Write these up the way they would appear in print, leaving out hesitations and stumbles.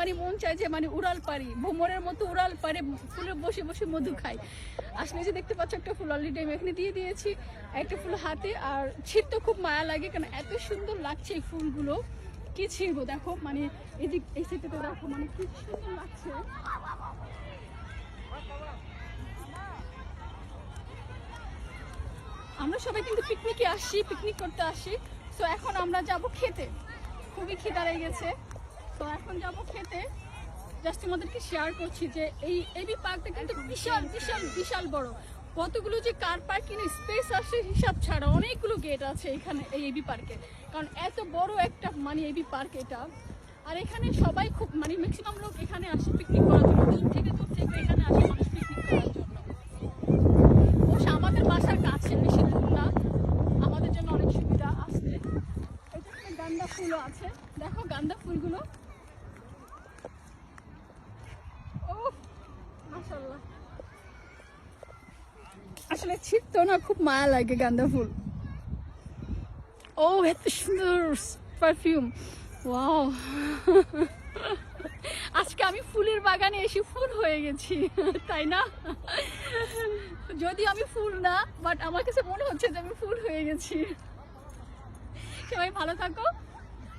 যখনই মন চায় যে মানে উড়াল পারি, ভ্রমরের মতো উড়াল পারে ফুলে বসে বসে মধু খাই। আসলে যে দেখতে পাচ্ছ একটা ফুল অলরেডি আমি এখানে দিয়ে দিয়েছি, একটা ফুল হাতে। আর ছিঁড়তে খুব মায়া লাগে, কারণ এত সুন্দর লাগছে এই ফুলগুলো। কি ছিঁড়বো দেখো, মানে এদিক এই সাইডটাতে দেখো, মানে কি সুন্দর লাগছে। আমরা সবাই কিন্তু পিকনিকে আসি, পিকনিক করতে আসি। তো এখন আমরা যাব খেতে, খুবই খিদা লেগে গেছে। তো এখন যাব খেতে। জাস্ট তোমাদেরকে শেয়ার করছি যে এই এবি পার্কটা কিন্তু বিশাল বিশাল বিশাল বড়। কতগুলো যে কার পার্কিং স্পেস আছে হিসাব ছাড়া, অনেকগুলো গেট আছে এখানে এই এবি পার্কে, কারণ এত বড় একটা মানে এবি পার্ক এটা। আর এখানে সবাই খুব মানে ম্যাক্সিমাম লোক এখানে আসে পিকনিক করার জন্য, দূর থেকে এখানে আসে মানুষ পিকনিক করার জন্য। অবশ্য আমাদের বাসার কাছে, বেশি দূর না, আমাদের জন্য অনেক সুবিধা আসতে। এখানে গাঁদা ফুলও আছে, দেখো গাঁদা ফুলগুলো। মাশাআল্লাহ, আসলে ছিটতো না, খুব মায়া লাগে গাঁদা ফুল। ও এত সুন্দর পারফিউম, ওয়াও। আজকে আমি ফুলের বাগানে এসে ফুল হয়ে গেছি, তাই না? যদি আমি ফুল না, বাট আমার কাছে মনে হচ্ছে যে আমি ফুল হয়ে গেছি। সবাই ভালো থাকো,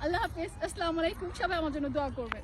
আল্লাহ হাফেজ, আসসালামু আলাইকুম। সবাই আমার জন্য দোয়া করবে।